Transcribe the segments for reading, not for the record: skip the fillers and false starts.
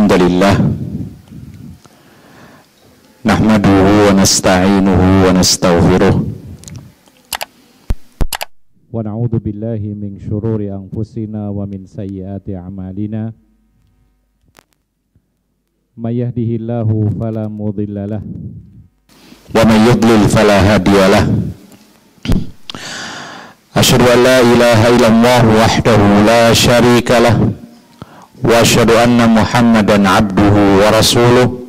Alhamdulillah nahmaduhu wa nasta'inuhu wa nastaghfiruh wa na'udzu billahi min syururi anfusina wa min sayyiati a'malina may yahdihillahu fala mudhillalah wa may yudlil fala hadiyalah. Asyhadu an la ilaha illallah wahdahu la syarikalah wa asyhadu anna Muhammadan abduhu wa rasuluh.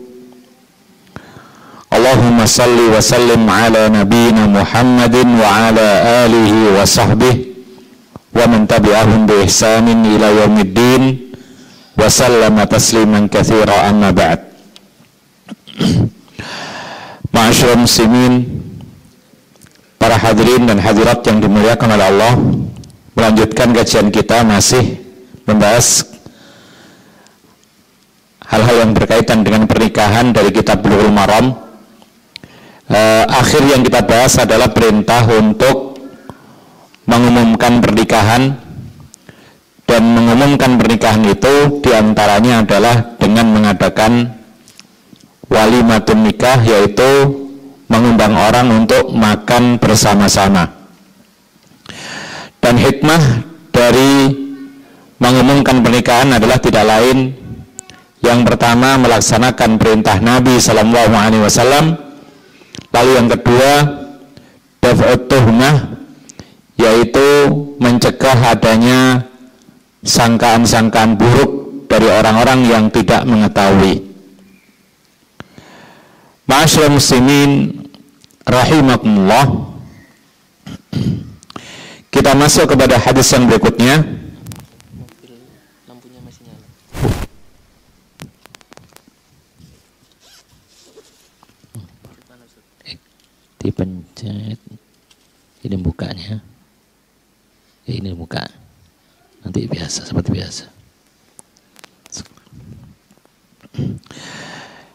Allahumma salli wa sallim ala nabiyyina Muhammadin wa ala alihi wa sahbihi wa man tabi'ahum bi ihsanin ila yaumiddin wa sallama tasliman katsira, amma ba'd. Ma'asyiral muslimin, para hadirin dan hadirat yang dimuliakan oleh Allah, melanjutkan kajian kita masih membahas hal-hal yang berkaitan dengan pernikahan dari kitab Bulughul Maram. Akhir yang kita bahas adalah perintah untuk mengumumkan pernikahan, dan mengumumkan pernikahan itu diantaranya adalah dengan mengadakan walimatun nikah, yaitu mengundang orang untuk makan bersama-sama. Dan hikmah dari mengumumkan pernikahan adalah tidak lain, yang pertama melaksanakan perintah Nabi SAW. Lalu yang kedua, daf'ut tuhmah, yaitu mencegah adanya sangkaan-sangkaan buruk dari orang-orang yang tidak mengetahui. Ma'asyiral muslimin rahimakumullah, kita masuk kepada hadis yang berikutnya. Lampunya masih nyala. Dipencet, ini bukanya, ini buka, nanti biasa, seperti biasa.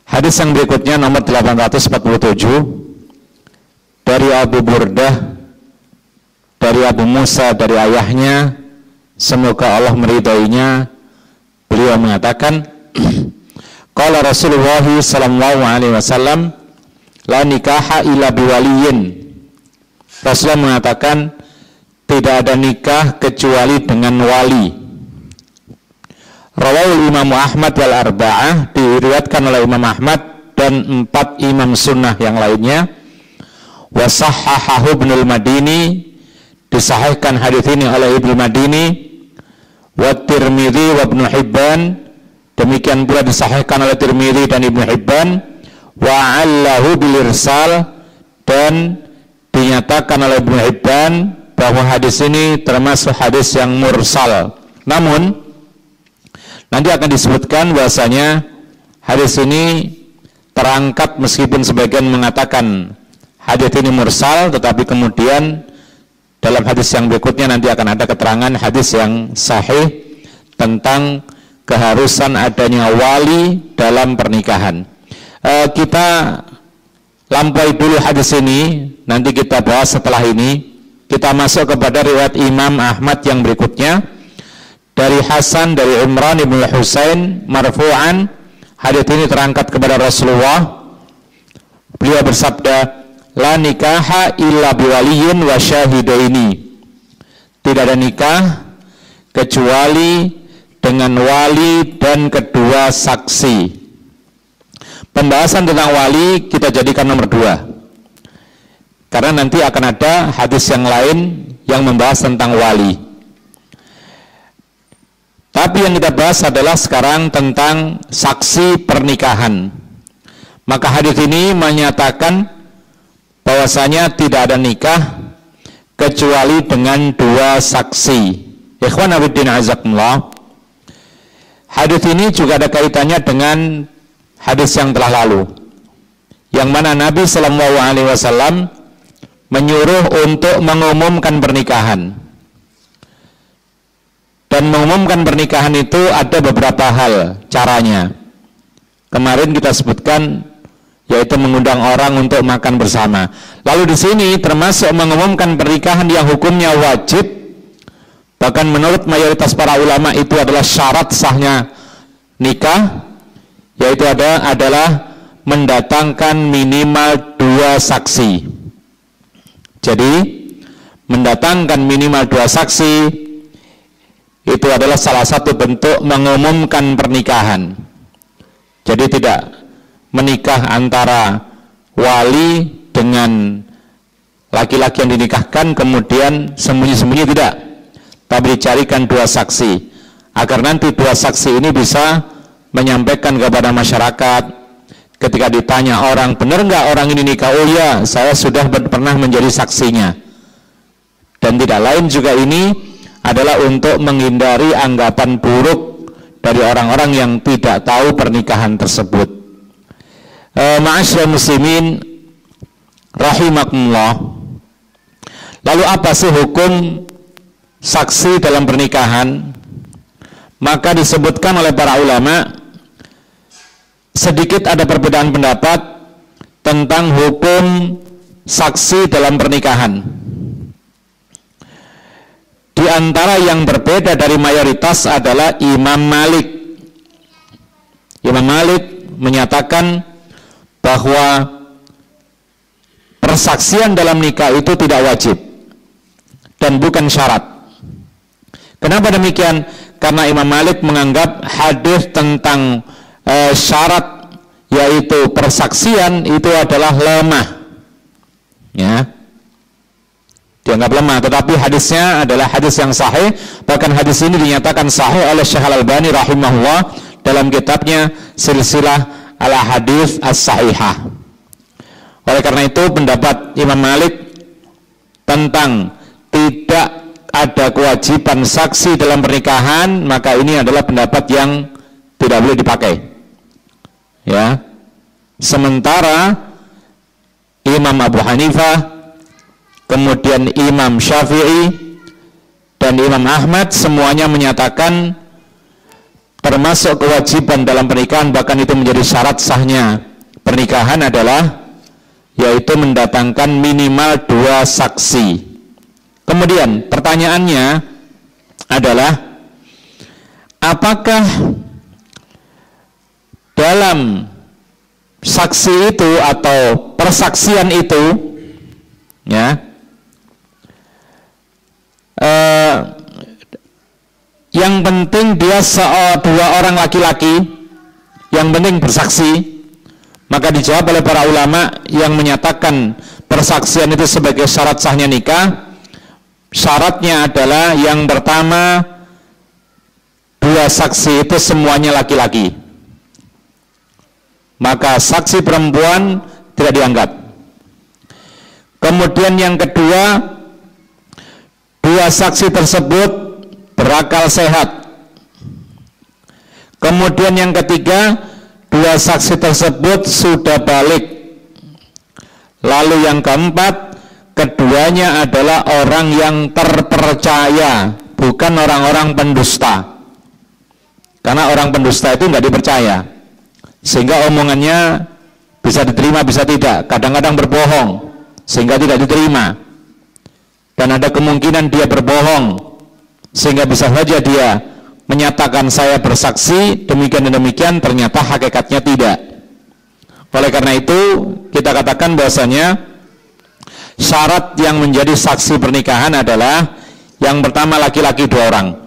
Hadis yang berikutnya nomor 847 dari Abu Burdah, dari Abu Musa, dari ayahnya, semoga Allah meridainya, beliau mengatakan, qala Rasulullah sallallahu alaihi wasallam, la nikaha illa biwaliyin. Rasulullah mengatakan tidak ada nikah kecuali dengan wali. Rawahul Imam Ahmad wal Arba'ah, diriwayatkan oleh Imam Ahmad dan 4 imam sunnah yang lainnya. Wa sahhahahu Ibnul Madini, disahihkan hadis ini oleh Ibnu Madini. Wa Tirmidzi wa Ibnu Hibban, demikian pula disahihkan oleh Tirmidzi dan Ibnu Hibban. Wa 'allahu bil irsal, dan dinyatakan oleh Ibnu Hibban bahwa hadis ini termasuk hadis yang mursal. Namun nanti akan disebutkan bahwasanya hadis ini terangkat, meskipun sebagian mengatakan hadis ini mursal, tetapi kemudian dalam hadis yang berikutnya nanti akan ada keterangan hadis yang sahih tentang keharusan adanya wali dalam pernikahan. Kita lampaui dulu hadis ini, nanti kita bahas setelah ini. Kita masuk kepada riwayat Imam Ahmad yang berikutnya, dari Hasan dari Imran ibn Husain marfu'an. Hadis ini terangkat kepada Rasulullah. Beliau bersabda, la nikaha illa biwaliyin wa syahidaini. Tidak ada nikah kecuali dengan wali dan kedua saksi. Pembahasan tentang wali kita jadikan nomor 2, karena nanti akan ada hadis yang lain yang membahas tentang wali. Tapi yang kita bahas adalah sekarang tentang saksi pernikahan. Maka hadis ini menyatakan bahwasanya tidak ada nikah kecuali dengan 2 saksi. Ikhwan Abidin Azakumullah, hadis ini juga ada kaitannya dengan hadis yang telah lalu, yang mana Nabi Sallallahu Alaihi Wasallam menyuruh untuk mengumumkan pernikahan. Dan mengumumkan pernikahan itu ada beberapa hal caranya. Kemarin kita sebutkan, yaitu mengundang orang untuk makan bersama. Lalu di sini termasuk mengumumkan pernikahan yang hukumnya wajib, bahkan menurut mayoritas para ulama itu adalah syarat sahnya nikah, yaitu adalah mendatangkan minimal 2 saksi. Jadi mendatangkan minimal 2 saksi itu adalah salah satu bentuk mengumumkan pernikahan. Jadi tidak menikah antara wali dengan laki-laki yang dinikahkan kemudian sembunyi-sembunyi, tidak, tapi dicarikan 2 saksi agar nanti 2 saksi ini bisa menyampaikan kepada masyarakat ketika ditanya orang, benar nggak orang ini nikah? Oh ya, saya sudah pernah menjadi saksinya. Dan tidak lain juga ini adalah untuk menghindari anggapan buruk dari orang-orang yang tidak tahu pernikahan tersebut. Ma'asyiral muslimin rahimakumullah. Lalu apa sih hukum saksi dalam pernikahan? Maka disebutkan oleh para ulama, sedikit ada perbedaan pendapat tentang hukum saksi dalam pernikahan. Di antara yang berbeda dari mayoritas adalah Imam Malik. Imam Malik menyatakan bahwa persaksian dalam nikah itu tidak wajib dan bukan syarat. Kenapa demikian? Karena Imam Malik menganggap hadis tentang syarat yaitu persaksian itu adalah lemah, ya, dianggap lemah. Tetapi hadisnya adalah hadis yang sahih. Bahkan hadis ini dinyatakan sahih oleh Syekh Al-Albani rahimahullah dalam kitabnya Silsilah Al-Hadits As-Sahihah. Oleh karena itu pendapat Imam Malik tentang tidak ada kewajiban saksi dalam pernikahan, maka ini adalah pendapat yang tidak boleh dipakai, ya. Sementara Imam Abu Hanifah, kemudian Imam Syafi'i dan Imam Ahmad semuanya menyatakan termasuk kewajiban dalam pernikahan, bahkan itu menjadi syarat sahnya pernikahan adalah yaitu mendatangkan minimal 2 saksi. Kemudian pertanyaannya adalah, apakah dalam saksi itu atau persaksian itu, ya, yang penting dia 2 orang laki-laki, yang penting bersaksi? Maka dijawab oleh para ulama yang menyatakan persaksian itu sebagai syarat sahnya nikah. Syaratnya adalah yang pertama, 2 saksi itu semuanya laki-laki, maka saksi perempuan tidak dianggap. Kemudian yang kedua, 2 saksi tersebut berakal sehat. Kemudian yang ketiga, 2 saksi tersebut sudah balik. Lalu yang keempat, keduanya adalah orang yang terpercaya, bukan orang-orang pendusta. Karena orang pendusta itu nggak dipercaya, sehingga omongannya bisa diterima, bisa tidak. Kadang-kadang berbohong, sehingga tidak diterima. Dan ada kemungkinan dia berbohong, sehingga bisa saja dia menyatakan saya bersaksi demikian dan demikian, ternyata hakikatnya tidak. Oleh karena itu kita katakan bahwasanya syarat yang menjadi saksi pernikahan adalah yang pertama laki-laki 2 orang,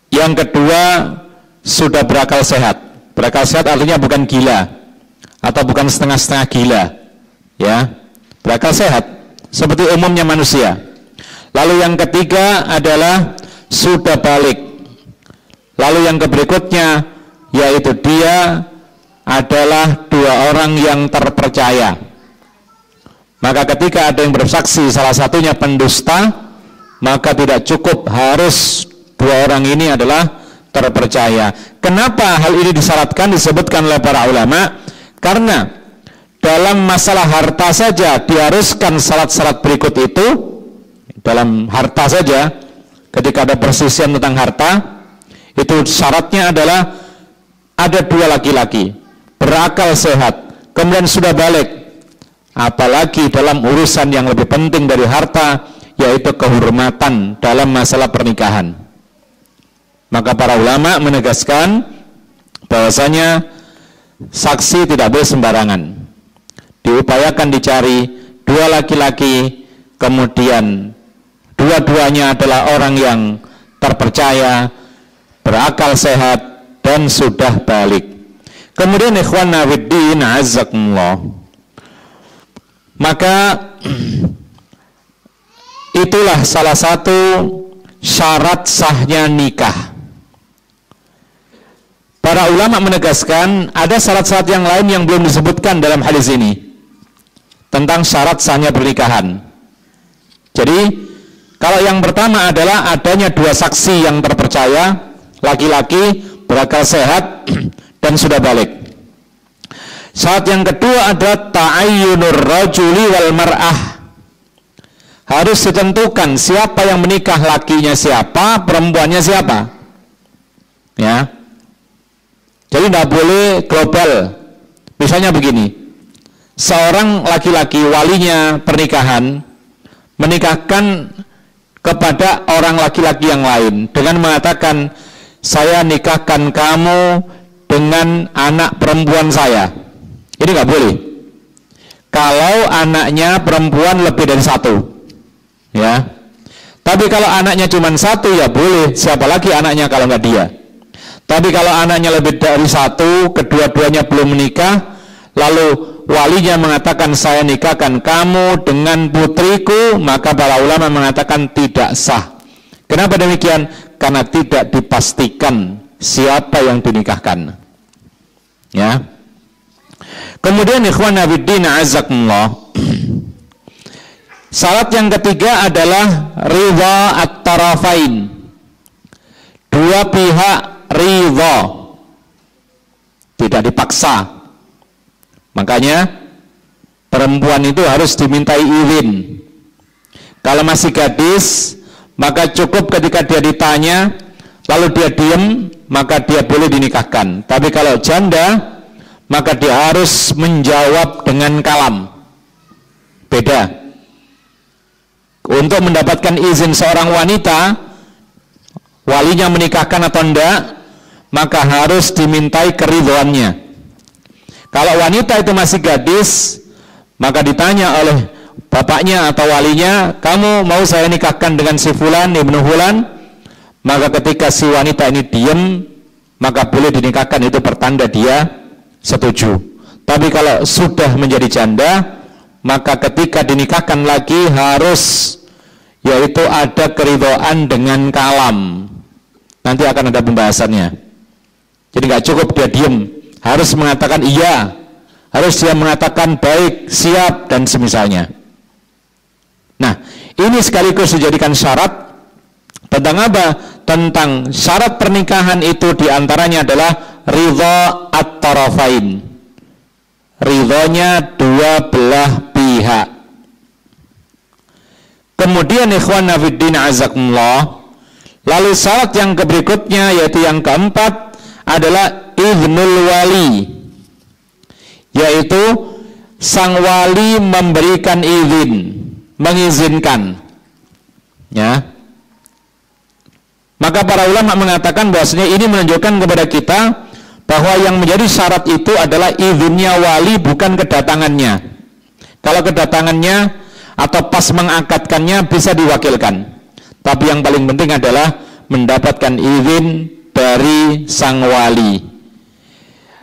yang kedua sudah berakal sehat. Berakal sehat artinya bukan gila atau bukan setengah-setengah gila, ya, berakal sehat seperti umumnya manusia. Lalu yang ketiga adalah sudah balik. Lalu yang berikutnya yaitu dia adalah 2 orang yang terpercaya. Maka ketika ada yang bersaksi salah satunya pendusta, maka tidak cukup, harus 2 orang ini adalah terpercaya. Kenapa hal ini disyaratkan, disebutkan oleh para ulama? Karena dalam masalah harta saja diharuskan syarat-syarat berikut itu. Dalam harta saja, ketika ada perselisihan tentang harta, itu syaratnya adalah ada 2 laki-laki berakal sehat, kemudian sudah balik. Apalagi dalam urusan yang lebih penting dari harta, yaitu kehormatan dalam masalah pernikahan. Maka para ulama menegaskan bahwasanya saksi tidak boleh sembarangan. Diupayakan dicari 2 laki-laki, kemudian dua-duanya adalah orang yang terpercaya, berakal sehat, dan sudah balik. Kemudian ikhwan nafiddin azzakumullah, maka itulah salah satu syarat sahnya nikah. Para ulama menegaskan ada syarat-syarat yang lain yang belum disebutkan dalam hadis ini tentang syarat sahnya pernikahan. Jadi kalau yang pertama adalah adanya 2 saksi yang terpercaya, laki-laki berakal sehat dan sudah balik. Syarat yang kedua adalah ta'ayyunur rajuli wal mar'ah. Harus ditentukan siapa yang menikah, lakinya siapa, perempuannya siapa. Ya. Jadi tidak boleh global. Misalnya begini, seorang laki-laki walinya pernikahan menikahkan kepada orang laki-laki yang lain dengan mengatakan, saya nikahkan kamu dengan anak perempuan saya. Ini nggak boleh. Kalau anaknya perempuan lebih dari 1, ya. Tapi kalau anaknya cuma 1 ya boleh. Siapa lagi anaknya kalau nggak dia? Tapi kalau anaknya lebih dari 1, kedua-duanya belum menikah, lalu walinya mengatakan saya nikahkan kamu dengan putriku, maka para ulama mengatakan tidak sah. Kenapa demikian? Karena tidak dipastikan siapa yang dinikahkan. Ya. Kemudian ikhwan nafiddin azakumullah, syarat yang ketiga adalah ridha at-tarafain. 2 pihak ridha, tidak dipaksa. Makanya perempuan itu harus dimintai izin. Kalau masih gadis, maka cukup ketika dia ditanya lalu dia diam, maka dia boleh dinikahkan. Tapi kalau janda, maka dia harus menjawab dengan kalam. Beda. Untuk mendapatkan izin seorang wanita, walinya menikahkan atau enggak, maka harus dimintai keridhoannya. Kalau wanita itu masih gadis, maka ditanya oleh bapaknya atau walinya, kamu mau saya nikahkan dengan si fulan ibnu fulan? Maka ketika si wanita ini diam, maka boleh dinikahkan, itu pertanda dia setuju. Tapi kalau sudah menjadi janda, maka ketika dinikahkan lagi harus, yaitu ada keridhaan dengan kalam. Nanti akan ada pembahasannya. Jadi nggak cukup dia diam, harus mengatakan iya, harus dia mengatakan baik, siap, dan semisalnya. Nah, ini sekaligus dijadikan syarat tentang apa? Tentang syarat pernikahan itu diantaranya adalah ridha at-tarafain. Ridhonya 2 belah pihak. Kemudian ikhwan nafiddin azakumullah, lalu syarat yang berikutnya yaitu yang keempat adalah idznul wali, yaitu sang wali memberikan izin, mengizinkan. Ya. Maka para ulama mengatakan bahwasanya ini menunjukkan kepada kita bahwa yang menjadi syarat itu adalah izinnya wali, bukan kedatangannya. Kalau kedatangannya atau pas mengakadkannya bisa diwakilkan. Tapi yang paling penting adalah mendapatkan izin dari sang wali.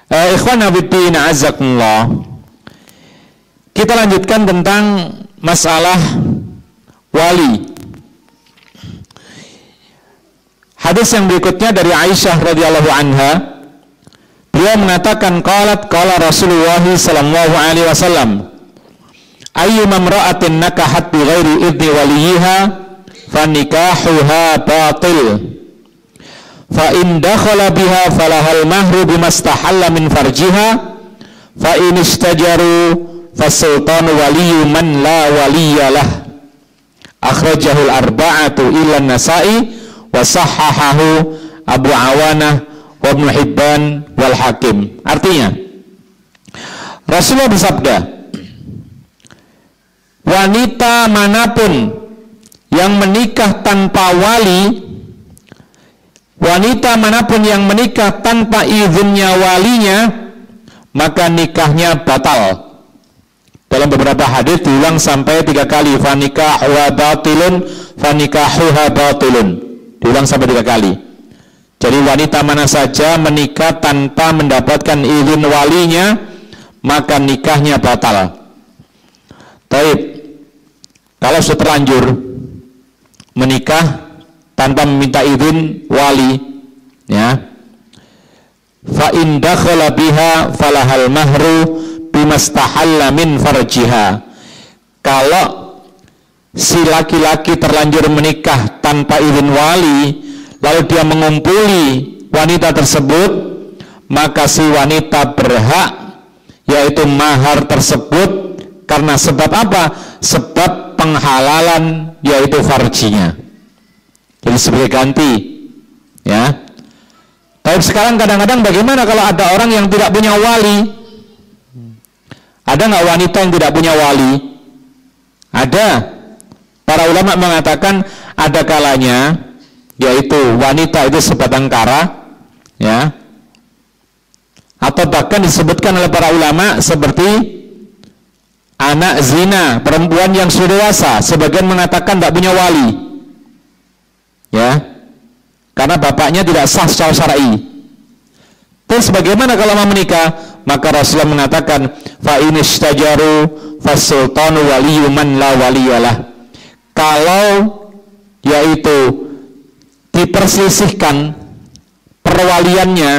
Ikhwan nafiddin azakumullah, kita lanjutkan tentang masalah wali. Hadis yang berikutnya dari Aisyah radhiyallahu anha, beliau mengatakan qala Rasulullah sallallahu alaihi wasallam, ayyuma imra'atin nakahat bi ghairi idni waliha fa nikahuha batil. Fa in dakhala biha falahal mahru bimastahalla min farjiha fa in istajaru fasultanu waliyyu man la waliyalah. Akhrajahul arba'atu illa an-Nasa'i wa sahhahahu Abu Awanah wa Ibnu Hibban wal Hakim. Artinya Rasulullah bersabda, wanita manapun yang menikah tanpa wali, wanita manapun yang menikah tanpa izinnya walinya, maka nikahnya batal. Dalam beberapa hadis diulang sampai 3 kali, fanikahuha batilun, fanikahuha batilun, diulang sampai 3 kali. Jadi wanita mana saja menikah tanpa mendapatkan izin walinya, maka nikahnya batal. Taib, kalau sudah terlanjur menikah tanpa meminta izin wali, ya, fa in dakhala biha falahal mahru bimastahalla min farjiha. Kalau si laki-laki terlanjur menikah tanpa izin wali, lalu dia mengumpuli wanita tersebut, maka si wanita berhak, yaitu mahar tersebut. Karena sebab apa? Sebab penghalalan, yaitu farjinya. Jadi sebagai ganti, ya. Tapi sekarang kadang-kadang bagaimana kalau ada orang yang tidak punya wali? Ada nggak wanita yang tidak punya wali? Ada. Para ulama mengatakan ada kalanya, yaitu wanita itu sebatang kara, ya. Atau bahkan disebutkan oleh para ulama seperti anak zina, perempuan yang sudah dewasa, sebagian mengatakan tidak punya wali, ya, karena bapaknya tidak sah secara syar'i. Terus bagaimana kalau mau menikah? Maka Rasulullah mengatakan, fa inistajaru fasultanu waliyyu man la waliyalah. Kalau yaitu diperselisihkan perwaliannya,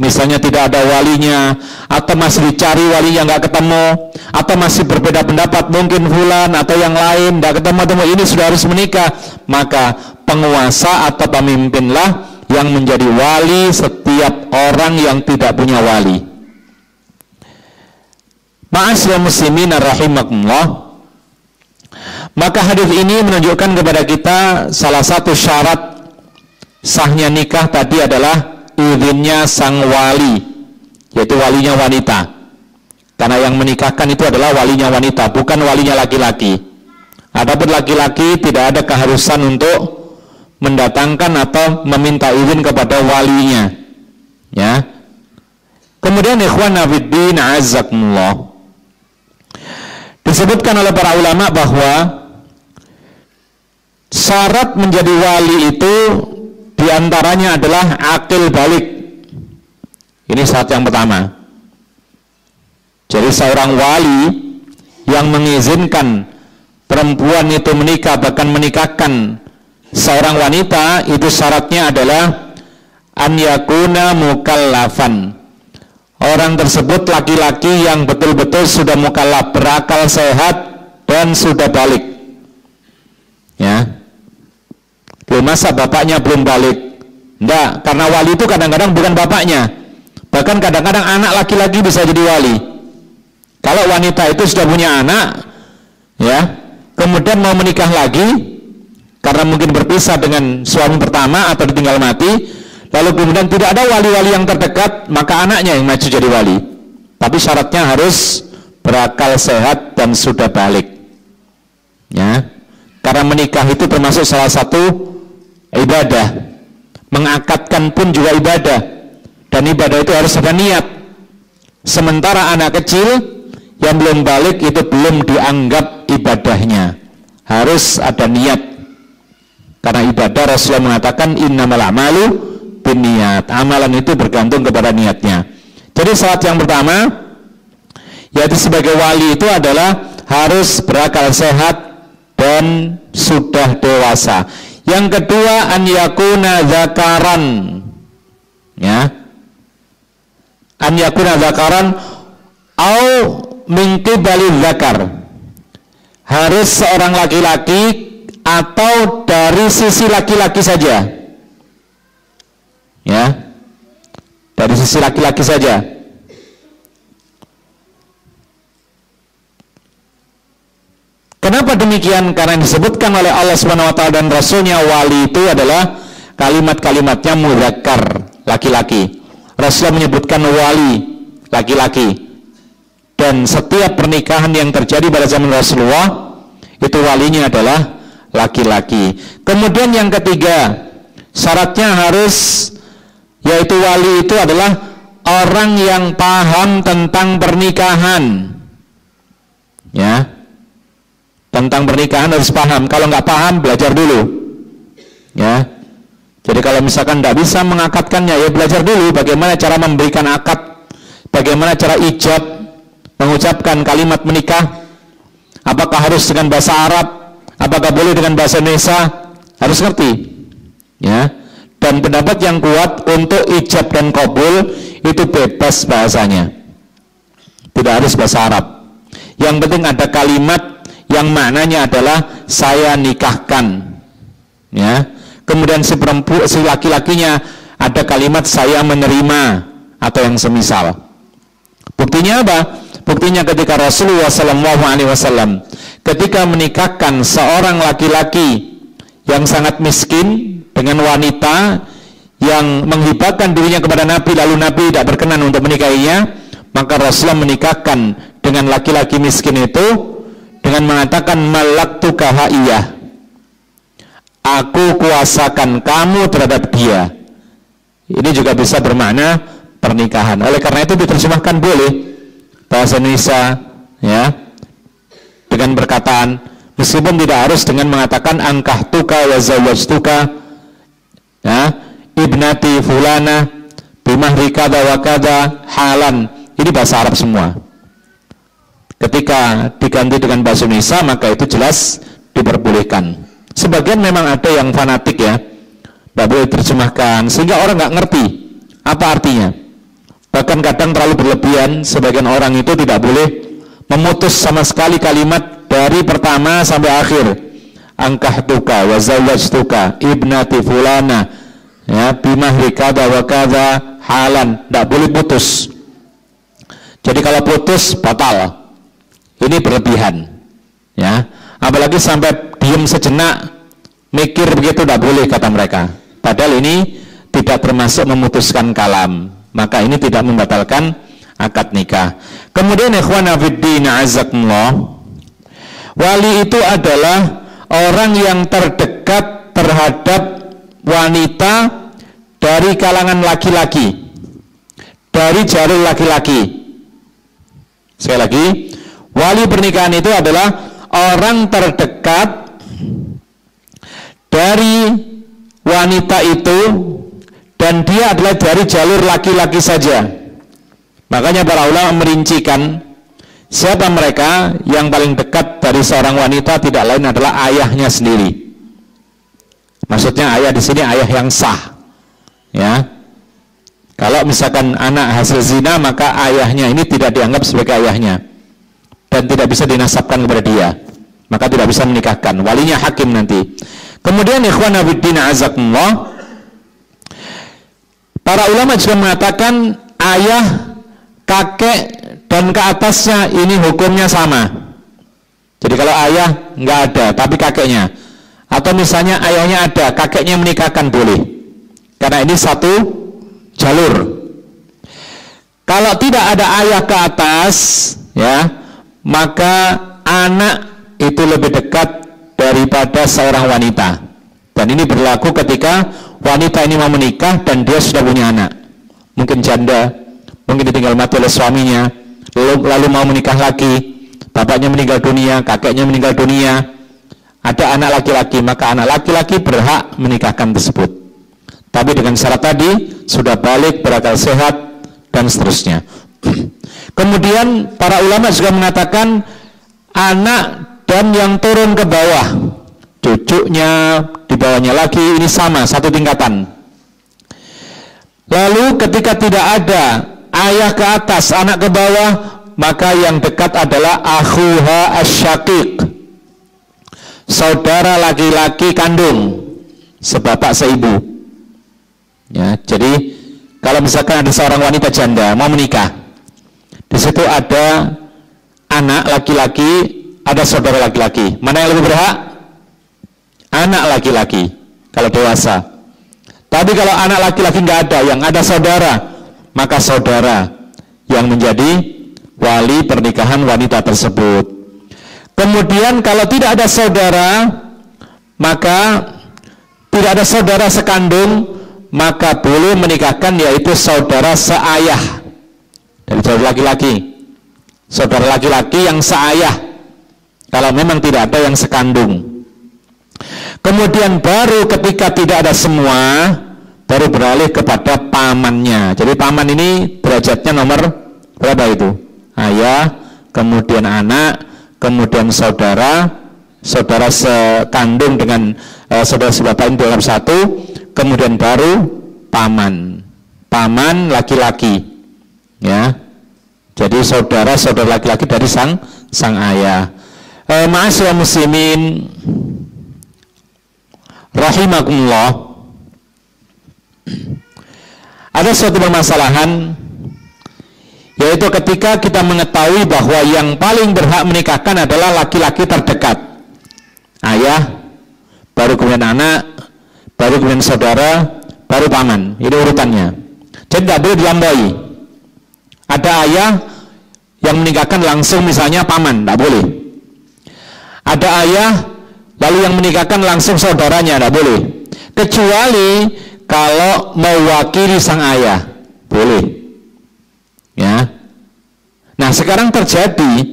misalnya tidak ada walinya, atau masih dicari walinya nggak ketemu, atau masih berbeda pendapat, mungkin fulan atau yang lain nggak ketemu, ini sudah harus menikah, maka penguasa atau pemimpinlah yang menjadi wali setiap orang yang tidak punya wali. Ma'asyiral muslimin rahimakumullah. Maka hadis ini menunjukkan kepada kita salah satu syarat sahnya nikah tadi adalah izinnya sang wali, yaitu walinya wanita. Karena yang menikahkan itu adalah walinya wanita, bukan walinya laki-laki. Adapun laki-laki tidak ada keharusan untuk mendatangkan atau meminta izin kepada walinya, ya. Kemudian ikhwan fiddin azzakumullah, disebutkan oleh para ulama bahwa syarat menjadi wali itu diantaranya adalah akil balik. Ini syarat yang pertama. Jadi seorang wali yang mengizinkan perempuan itu menikah, bahkan menikahkan seorang wanita, itu syaratnya adalah an yakuna mukallafan. Orang tersebut laki-laki yang betul-betul sudah mukallaf, berakal sehat dan sudah balik, ya. Masa bapaknya belum balik? Enggak, karena wali itu kadang-kadang bukan bapaknya, bahkan kadang-kadang anak laki-laki bisa jadi wali. Kalau wanita itu sudah punya anak, ya, kemudian mau menikah lagi karena mungkin berpisah dengan suami pertama atau ditinggal mati, lalu kemudian tidak ada wali-wali yang terdekat, maka anaknya yang maju jadi wali. Tapi syaratnya harus berakal sehat dan sudah balik, ya. Karena menikah itu termasuk salah satu ibadah, mengakadkan pun juga ibadah, dan ibadah itu harus ada niat. Sementara anak kecil yang belum balik itu belum dianggap ibadahnya, harus ada niat. Karena ibadah Rasulullah mengatakan innamal a'malu binniyat, amalan itu bergantung kepada niatnya. Jadi syarat yang pertama, yaitu sebagai wali itu adalah harus berakal sehat dan sudah dewasa. Yang kedua, an yakuna zakaran, ya, an yakuna zakaran au min qibali zakar, harus seorang laki-laki atau dari sisi laki-laki saja, ya, dari sisi laki-laki saja. Kenapa demikian? Karena disebutkan oleh Allah Subhanahu wa taala dan Rasulnya, wali itu adalah kalimat-kalimatnya mudzakkar, laki-laki. Rasulullah menyebutkan wali laki-laki, dan setiap pernikahan yang terjadi pada zaman Rasulullah itu walinya adalah laki-laki. Kemudian yang ketiga, syaratnya harus, yaitu wali itu adalah orang yang paham tentang pernikahan. Ya, tentang pernikahan harus paham. Kalau nggak paham, belajar dulu. Ya, jadi kalau misalkan nggak bisa mengakadkannya, ya belajar dulu bagaimana cara memberikan akad, bagaimana cara ijab, mengucapkan kalimat menikah. Apakah harus dengan bahasa Arab? Apakah boleh dengan bahasa Indonesia? Harus ngerti. Ya. Dan pendapat yang kuat untuk ijab dan qabul itu bebas bahasanya, tidak harus bahasa Arab. Yang penting ada kalimat yang maknanya adalah saya nikahkan, ya. Kemudian si laki-lakinya ada kalimat saya menerima atau yang semisal. Buktinya apa? Buktinya ketika Rasulullah SAW ketika menikahkan seorang laki-laki yang sangat miskin dengan wanita yang menghibahkan dirinya kepada Nabi, lalu Nabi tidak berkenan untuk menikahinya, maka Rasulullah menikahkan dengan laki-laki miskin itu dengan mengatakan malaktuka ha'iyah, aku kuasakan kamu terhadap dia. Ini juga bisa bermakna pernikahan. Oleh karena itu diterjemahkan boleh bahasa Indonesia, ya, dengan perkataan, meskipun tidak harus dengan mengatakan angkahtuka wa zawwajtuka, ya, ibnati fulana bimahri kada wa kada halan. Ini bahasa Arab semua. Ketika diganti dengan bahasa Indonesia, maka itu jelas diperbolehkan. Sebagian memang ada yang fanatik, ya, tidak boleh terjemahkan sehingga orang nggak ngerti apa artinya. Bahkan kadang terlalu berlebihan. Sebagian orang itu tidak boleh memutus sama sekali kalimat dari pertama sampai akhir. Angkahtuka wa zawwajtuka ibnati fulana, ya, bimahri kada wa kada halan. Tidak boleh putus. Jadi kalau putus batal. Ini berlebihan, ya. Apalagi sampai diam sejenak mikir begitu, tidak boleh kata mereka. Padahal ini tidak termasuk memutuskan kalam, maka ini tidak membatalkan akad nikah. Kemudian ikhwana fiddin azakumullah, wali itu adalah orang yang terdekat terhadap wanita dari kalangan laki-laki, dari jalur laki-laki. Sekali lagi, wali pernikahan itu adalah orang terdekat dari wanita itu dan dia adalah dari jalur laki-laki saja. Makanya para ulama merincikan siapa mereka yang paling dekat dari seorang wanita, tidak lain adalah ayahnya sendiri. Maksudnya ayah di sini ayah yang sah, ya. Kalau misalkan anak hasil zina, maka ayahnya ini tidak dianggap sebagai ayahnya dan tidak bisa dinasabkan kepada dia, maka tidak bisa menikahkan. Walinya hakim nanti. Kemudian ikhwan fiddin azakumullah, para ulama juga mengatakan ayah, kakek dan ke atasnya ini hukumnya sama. Jadi kalau ayah nggak ada tapi kakeknya, atau misalnya ayahnya ada kakeknya menikahkan, boleh, karena ini satu jalur. Kalau tidak ada ayah ke atas, ya, maka anak itu lebih dekat daripada seorang wanita. Dan ini berlaku ketika wanita ini mau menikah dan dia sudah punya anak, mungkin janda, mungkin ditinggal mati oleh suaminya, lalu mau menikah lagi, bapaknya meninggal dunia, kakeknya meninggal dunia, ada anak laki-laki, maka anak laki-laki berhak menikahkan tersebut. Tapi dengan syarat tadi, sudah balik, berakal sehat, dan seterusnya. Kemudian para ulama juga mengatakan anak dan yang turun ke bawah, cucunya, di bawahnya lagi, ini sama, satu tingkatan. Lalu ketika tidak ada ayah ke atas, anak ke bawah, maka yang dekat adalah akhuha asyaqiq, saudara laki-laki kandung, sebapak seibu. Ya, jadi kalau misalkan ada seorang wanita janda mau menikah, di situ ada anak laki-laki, ada saudara laki-laki. Mana yang lebih berhak? Anak laki-laki kalau dewasa. Tapi kalau anak laki-laki nggak ada, yang ada saudara, maka saudara yang menjadi wali pernikahan wanita tersebut. Kemudian kalau tidak ada saudara, maka tidak ada saudara sekandung, maka boleh menikahkan yaitu saudara seayah dari saudara laki-laki, saudara laki-laki yang seayah kalau memang tidak ada yang sekandung. Kemudian baru ketika tidak ada semua, baru beralih kepada pamannya. Jadi paman ini derajatnya nomor berapa itu? Ayah, kemudian anak, kemudian saudara, saudara sekandung dengan saudara sebapak dalam satu, kemudian baru paman, paman laki-laki, ya. Jadi saudara laki-laki dari sang ayah. Ma'asyiral muslimin rahimakumullah, ada suatu permasalahan, yaitu ketika kita mengetahui bahwa yang paling berhak menikahkan adalah laki-laki terdekat, ayah, baru kemudian anak, baru kemudian saudara, baru paman. Ini urutannya. Jadi tidak boleh dilampaui. Ada ayah yang menikahkan langsung misalnya paman, tidak boleh. Ada ayah lalu yang menikahkan langsung saudaranya, tidak boleh. Kecuali kalau mewakili sang ayah, boleh. Ya. Nah, sekarang terjadi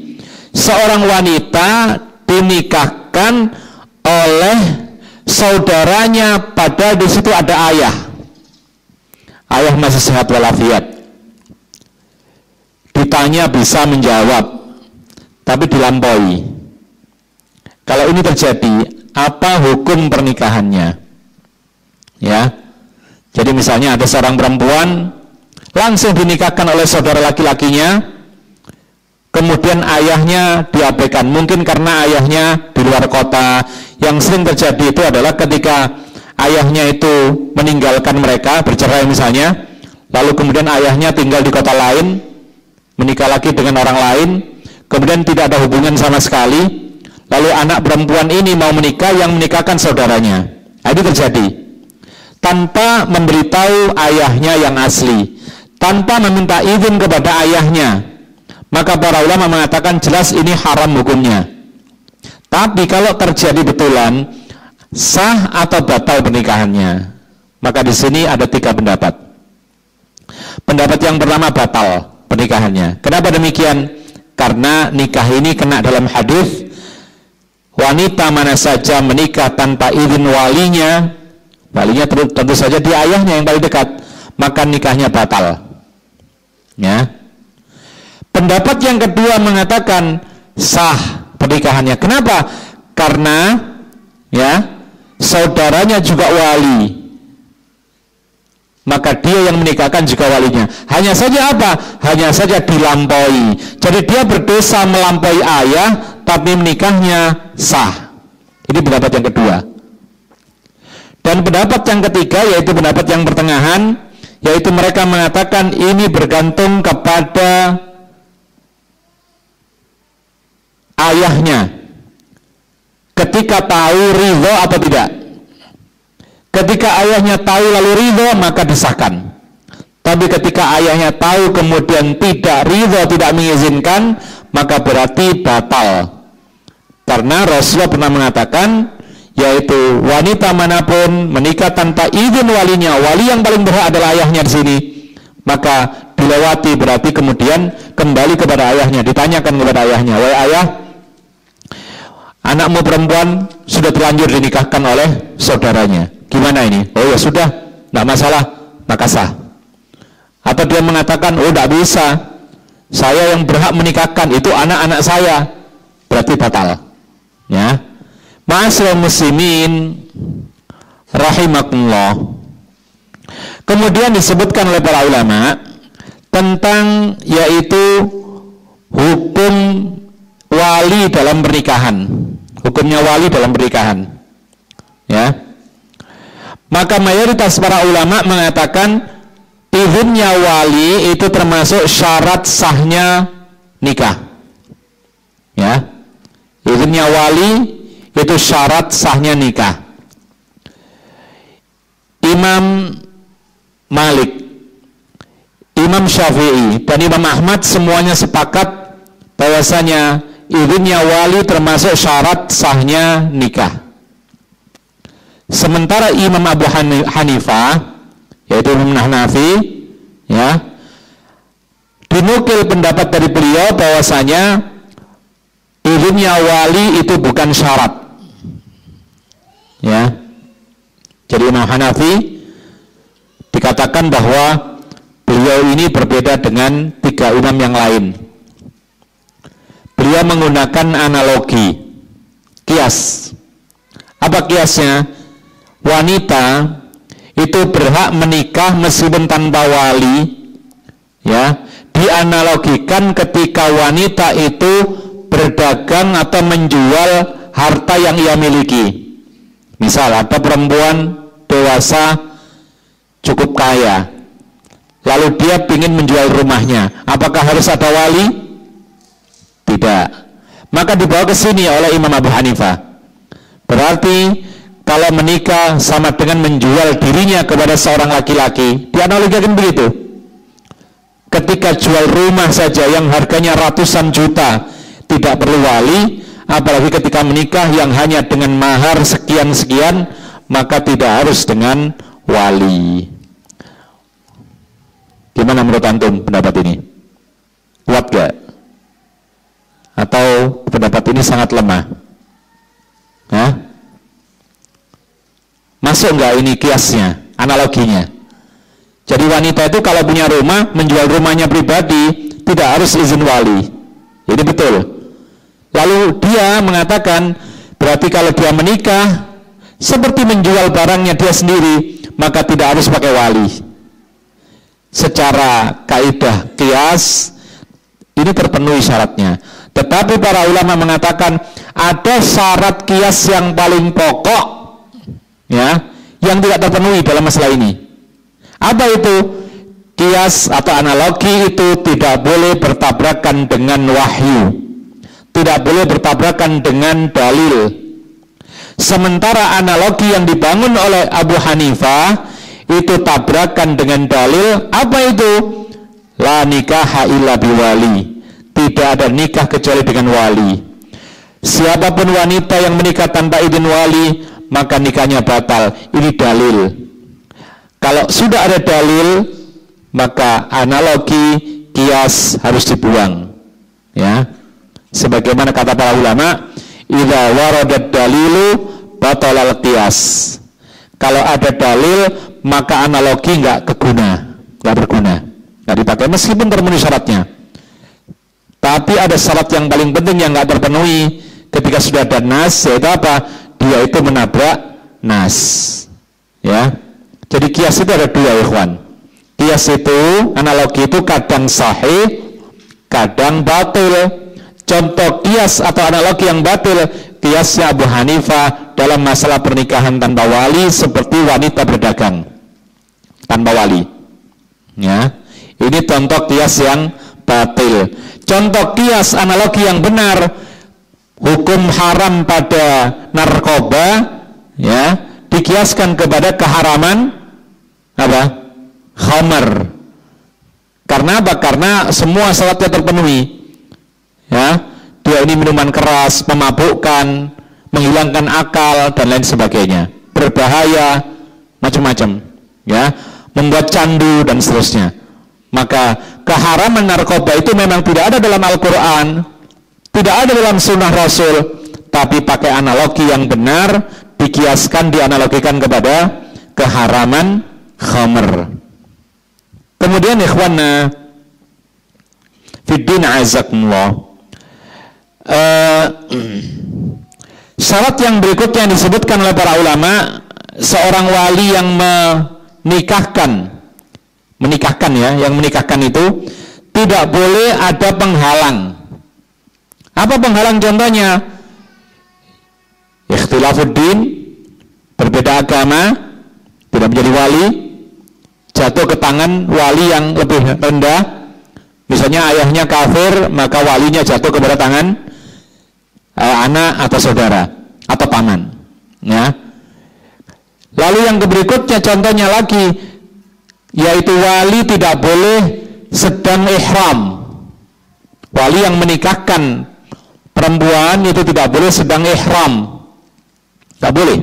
seorang wanita dinikahkan oleh saudaranya, padahal di situ ada ayah. Ayah masih sehat walafiat. Ditanya bisa menjawab, tapi dilampaui. Kalau ini terjadi, apa hukum pernikahannya? Ya. Jadi misalnya ada seorang perempuan langsung dinikahkan oleh saudara laki-lakinya, kemudian ayahnya diabaikan, mungkin karena ayahnya di luar kota. Yang sering terjadi itu adalah ketika ayahnya itu meninggalkan mereka, bercerai misalnya, lalu kemudian ayahnya tinggal di kota lain, menikah lagi dengan orang lain, kemudian tidak ada hubungan sama sekali, lalu anak perempuan ini mau menikah, yang menikahkan saudaranya. Itu terjadi tanpa memberitahu ayahnya yang asli, tanpa meminta izin kepada ayahnya. Maka para ulama mengatakan jelas ini haram hukumnya. Tapi kalau terjadi betulan, sah atau batal pernikahannya? Maka di sini ada 3 pendapat. Pendapat yang pertama, batal pernikahannya. Kenapa demikian? Karena nikah ini kena dalam hadis, wanita mana saja menikah tanpa izin walinya, walinya tentu saja dia ayahnya yang paling dekat, maka nikahnya batal. Ya. Pendapat yang kedua mengatakan sah pernikahannya. Kenapa? Karena ya saudaranya juga wali, maka dia yang menikahkan juga walinya. Hanya saja apa? Hanya saja dilampaui. Jadi dia berdosa melampaui ayah, tapi menikahnya sah. Ini pendapat yang kedua. Dan pendapat yang ketiga, yaitu pendapat yang pertengahan, yaitu mereka mengatakan ini bergantung kepada ayahnya ketika tahu ridho atau tidak. Ketika ayahnya tahu lalu ridho, maka disahkan. Tapi ketika ayahnya tahu kemudian tidak ridho, tidak mengizinkan, maka berarti batal. Karena Rasulullah pernah mengatakan, yaitu wanita manapun menikah tanpa izin walinya, wali yang paling berhak adalah ayahnya di sini, maka dilewati, berarti kemudian kembali kepada ayahnya, ditanyakan kepada ayahnya, wahai ayah, anakmu perempuan sudah terlanjur dinikahkan oleh saudaranya, gimana ini? Oh ya sudah, tidak masalah, maka sah. Atau dia mengatakan, oh tidak bisa, saya yang berhak menikahkan, itu anak-anak saya, berarti batal. Ya, ma'asyiral muslimin rahimakumullah. Kemudian disebutkan oleh para ulama tentang yaitu hukum wali dalam pernikahan. Hukumnya wali dalam pernikahan. Ya. Maka mayoritas para ulama mengatakan izinnya wali itu termasuk syarat sahnya nikah. Ya. Izinnya wali itu syarat sahnya nikah. Imam Malik, Imam Syafi'i, dan Imam Ahmad semuanya sepakat bahwasanya izinnya wali termasuk syarat sahnya nikah. Sementara Imam Abu Hanifah yaitu Imam Hanafi, ya, dinukil pendapat dari beliau bahwasanya izinnya wali itu bukan syarat, ya. Jadi Imam Hanafi dikatakan bahwa beliau ini berbeda dengan 3 imam yang lain. Beliau menggunakan analogi, kias. Apa kiasnya? Wanita itu berhak menikah meskipun tanpa wali, ya. Dianalogikan ketika wanita itu berdagang atau menjual harta yang ia miliki. Misal ada perempuan dewasa cukup kaya, lalu dia ingin menjual rumahnya, apakah harus ada wali? Tidak. Maka dibawa ke sini oleh Imam Abu Hanifah. Berarti kalau menikah sama dengan menjual dirinya kepada seorang laki-laki, dianalogikan begitu. Ketika jual rumah saja yang harganya ratusan juta tidak perlu wali, apalagi ketika menikah yang hanya dengan mahar sekian-sekian, maka tidak harus dengan wali. Gimana menurut antum pendapat ini? Kuat gak? Atau pendapat ini sangat lemah? Hah? Masuk nggak ini kiasnya, analoginya? Jadi wanita itu kalau punya rumah, menjual rumahnya pribadi, tidak harus izin wali. Ini betul. Lalu dia mengatakan, berarti kalau dia menikah, seperti menjual barangnya dia sendiri, maka tidak harus pakai wali. Secara kaidah kias, ini terpenuhi syaratnya. Tetapi para ulama mengatakan, ada syarat kias yang paling pokok, ya, yang tidak terpenuhi dalam masalah ini. Apa itu? Kias atau analogi itu tidak boleh bertabrakan dengan wahyu, tidak boleh bertabrakan dengan dalil. Sementara analogi yang dibangun oleh Abu Hanifah itu tabrakan dengan dalil. Apa itu? La nikaha illa biwali, tidak ada nikah kecuali dengan wali. Siapapun wanita yang menikah tanpa izin wali, maka nikahnya batal. Ini dalil. Kalau sudah ada dalil, maka analogi kias harus dibuang, ya. Sebagaimana kata para ulama, idza waradat dalilu batalal qiyas. Kalau ada dalil, maka analogi nggak berguna, nggak dipakai meskipun terpenuhi syaratnya. Tapi ada syarat yang paling penting yang nggak terpenuhi ketika sudah ada nas, yaitu apa? Dia itu menabrak nas, ya. Jadi kias itu ada 2, ikhwan. Kias itu, analogi itu kadang sahih, kadang batil. Contoh kias atau analogi yang batil, kiasnya Abu Hanifah dalam masalah pernikahan tanpa wali, seperti wanita berdagang tanpa wali, ya. Ini contoh kias yang batil. Contoh kias analogi yang benar, hukum haram pada narkoba, ya, dikiaskan kepada keharaman apa? Khamar. Karena apa? Karena semua syaratnya terpenuhi, ya. Dia ini minuman keras, memabukkan, menghilangkan akal dan lain sebagainya, berbahaya, macam-macam, ya, membuat candu dan seterusnya. Maka keharaman narkoba itu memang tidak ada dalam Al-Quran, tidak ada dalam sunnah Rasul, tapi pakai analogi yang benar, dikiaskan, dianalogikan kepada keharaman khamr. Kemudian ikhwana fiddin azakumullah, syarat yang berikutnya yang disebutkan oleh para ulama, seorang wali yang menikahkan ya, yang menikahkan itu tidak boleh ada penghalang. Apa penghalang contohnya? Ikhtilafuddin, berbeda agama, tidak menjadi wali, jatuh ke tangan wali yang lebih rendah. Misalnya ayahnya kafir, maka walinya jatuh kepada tangan anak atau saudara atau paman, ya. Lalu yang berikutnya contohnya lagi, yaitu wali tidak boleh sedang ihram. Wali yang menikahkan perempuan itu tidak boleh sedang ihram, tak boleh.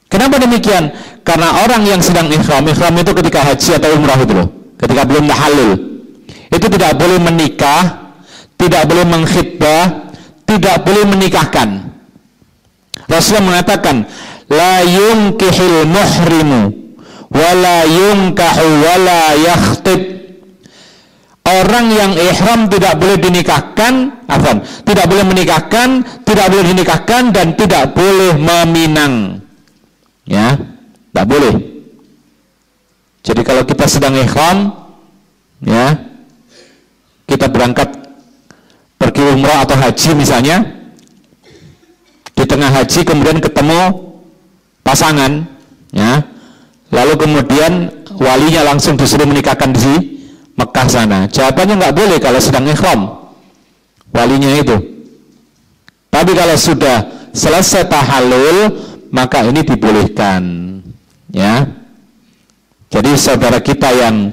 Kenapa demikian? Karena orang yang sedang ihram itu ketika haji atau umrah itu loh, ketika belum tahallul, itu tidak boleh menikah, tidak boleh mengkhitbah, tidak boleh menikahkan. Rasulullah mengatakan, la yunkihil muhrimu wala yunkahu wala yakhtib. Orang yang ihram tidak boleh dinikahkan, tidak boleh menikahkan, tidak boleh dinikahkan, dan tidak boleh meminang. Ya, tidak boleh. Jadi kalau kita sedang ihram, ya, kita berangkat pergi umrah atau haji misalnya, di tengah haji kemudian ketemu pasangan, ya, lalu kemudian walinya langsung disuruh menikahkan di Mekah sana. Jawabannya nggak boleh kalau sedang ihram walinya itu. Tapi kalau sudah selesai tahallul, maka ini dibolehkan, ya. Jadi saudara kita yang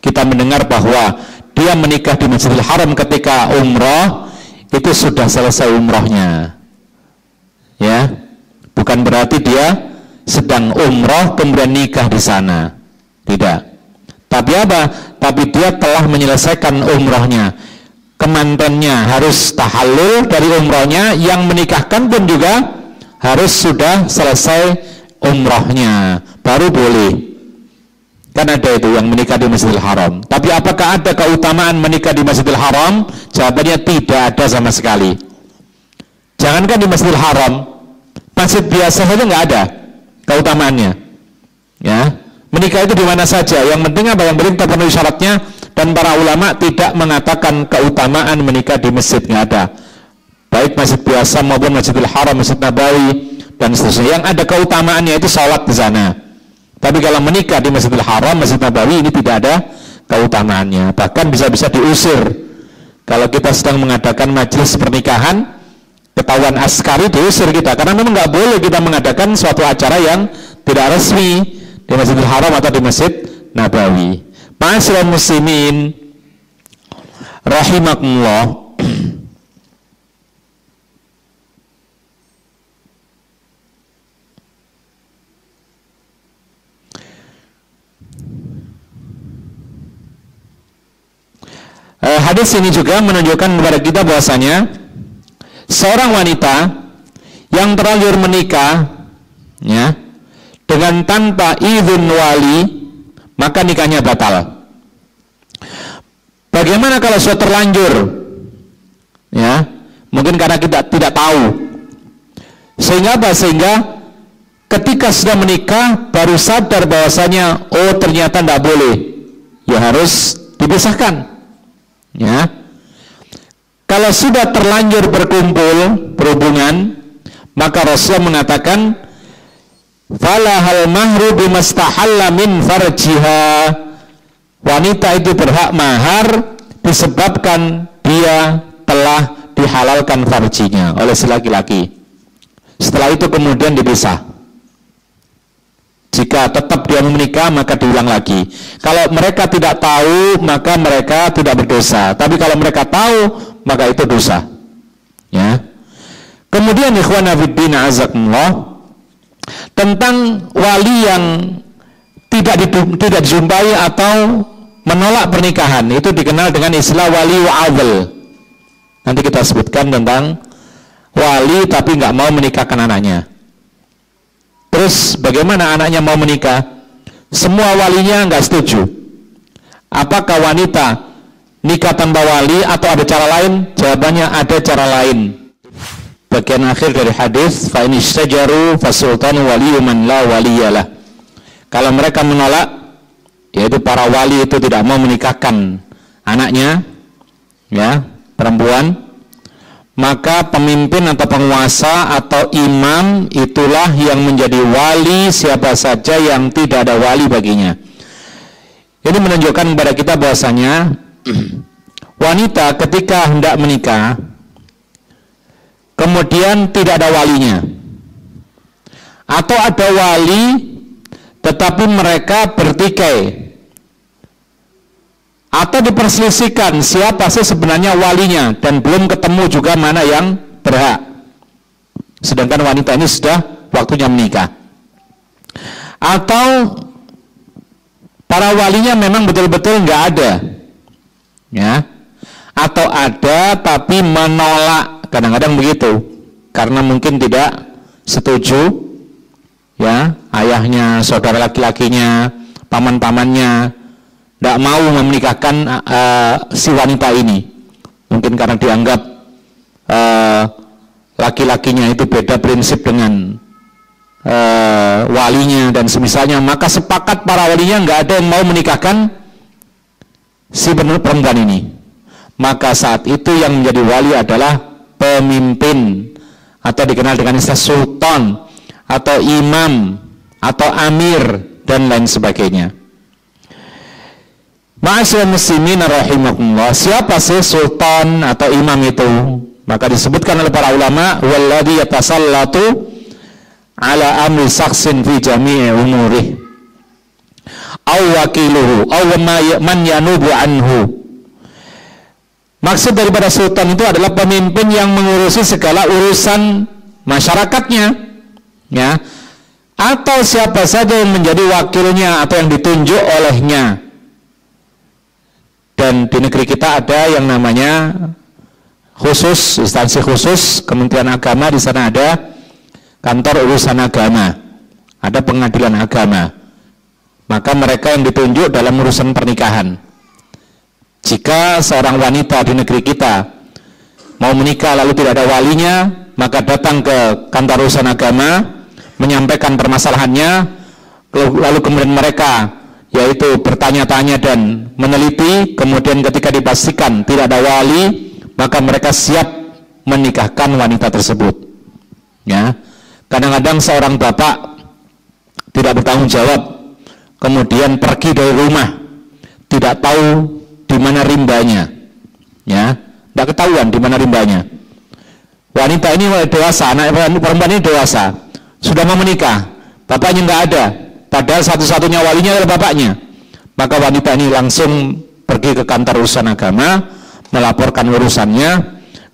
kita mendengar bahwa dia menikah di Masjidil Haram ketika umrah, itu sudah selesai umrahnya, ya. Bukan berarti dia sedang umrah kemudian nikah di sana, tidak. Tapi apa? Tapi dia telah menyelesaikan umrahnya. Kemantennya harus tahallul dari umrahnya, yang menikahkan pun juga harus sudah selesai umrahnya, baru boleh. Kan ada itu yang menikah di Masjidil Haram. Tapi apakah ada keutamaan menikah di Masjidil Haram? Jawabannya tidak ada sama sekali. Jangankan di Masjidil Haram, masjid biasa saja nggak ada keutamaannya, ya. Menikah itu di mana saja, yang penting apa? Yang penting terpenuhi syaratnya, dan para ulama tidak mengatakan keutamaan menikah di masjid, nggak ada. Baik masjid biasa maupun Masjidil Haram, Masjid Nabawi dan seterusnya. Yang ada keutamaannya itu sholat di sana. Tapi kalau menikah di Masjidil Haram, Masjid Nabawi, ini tidak ada keutamaannya. Bahkan bisa-bisa diusir. Kalau kita sedang mengadakan majelis pernikahan, ketahuan askari, diusir kita, karena memang nggak boleh kita mengadakan suatu acara yang tidak resmi di Masjidil Haram atau di Masjid Nabawi. Ma'asyiral muslimin rahimakumullah. Hadis ini juga menunjukkan kepada kita bahwasanya seorang wanita yang terlanjur menikah, ya, dengan tanpa izin wali, maka nikahnya batal. Bagaimana kalau sudah terlanjur, ya, mungkin karena kita tidak tahu, sehingga apa? Sehingga ketika sudah menikah baru sadar bahwasanya oh ternyata tidak boleh, ya harus dipisahkan, ya. Kalau sudah terlanjur berhubungan, maka Rasulullah mengatakan, falahal mahru bimastahalla min farjiha. Wanita itu berhak mahar disebabkan dia telah dihalalkan farjinya oleh si laki-laki. Setelah itu kemudian dipisah. Jika tetap dia menikah, maka diulang lagi. Kalau mereka tidak tahu, maka mereka tidak berdosa. Tapi kalau mereka tahu, maka itu dosa, ya. Kemudian ikhwan fiddin azakumullah, tentang wali yang tidak dijumpai atau menolak pernikahan, itu dikenal dengan istilah wali wa'adl. Nanti kita sebutkan tentang wali tapi nggak mau menikahkan anaknya. Terus bagaimana anaknya mau menikah? Semua walinya nggak setuju. Apakah wanita nikah tanpa wali atau ada cara lain? Jawabannya ada cara lain. Bagian akhir dari hadis, fa in istajaru fasultanu waliyyu man la waliyalah. Kalau mereka menolak, yaitu para wali itu tidak mau menikahkan anaknya, ya, perempuan, maka pemimpin atau penguasa atau imam itulah yang menjadi wali siapa saja yang tidak ada wali baginya. Ini menunjukkan kepada kita bahwasanya wanita ketika hendak menikah kemudian tidak ada walinya, atau ada wali tetapi mereka bertikai, atau diperselisihkan siapa sih sebenarnya walinya dan belum ketemu juga mana yang berhak, sedangkan wanita ini sudah waktunya menikah. atau para walinya memang betul-betul nggak ada, ya, atau ada tapi menolak, kadang-kadang begitu, karena mungkin tidak setuju, ya, ayahnya, saudara laki-lakinya, paman-pamannya tidak mau menikahkan si wanita ini, mungkin karena dianggap laki-lakinya itu beda prinsip dengan walinya dan semisalnya, maka sepakat para walinya nggak ada yang mau menikahkan si perempuan ini. Maka saat itu yang menjadi wali adalah pemimpin atau dikenal dengan istilah sultan atau imam atau amir dan lain sebagainya. Ma'asyiral muslimin rahimakumullah, siapa sih sultan atau imam itu? Maka disebutkan oleh para ulama, walladzi yatasallatu ala amri saksin fi jami'i umurih aw wakiluhu aw man yanubu anhu. Maksud daripada sultan itu adalah pemimpin yang mengurusi segala urusan masyarakatnya, ya, atau siapa saja yang menjadi wakilnya atau yang ditunjuk olehnya. Dan di negeri kita ada yang namanya khusus, instansi khusus Kementerian Agama, di sana ada kantor urusan agama, ada pengadilan agama. Maka mereka yang ditunjuk dalam urusan pernikahan. Jika seorang wanita di negeri kita mau menikah lalu tidak ada walinya, maka datang ke kantor urusan agama, menyampaikan permasalahannya, lalu kemudian mereka yaitu bertanya-tanya dan meneliti, kemudian ketika dipastikan tidak ada wali, maka mereka siap menikahkan wanita tersebut. Ya. Kadang-kadang seorang bapak tidak bertanggung jawab, kemudian pergi dari rumah, tidak tahu di mana rimbanya, ya, tidak ketahuan di mana rimbanya. Wanita ini dewasa, anak perempuan ini dewasa, sudah mau menikah, bapaknya nggak ada, padahal satu-satunya walinya adalah bapaknya. Maka wanita ini langsung pergi ke kantor urusan agama, melaporkan urusannya,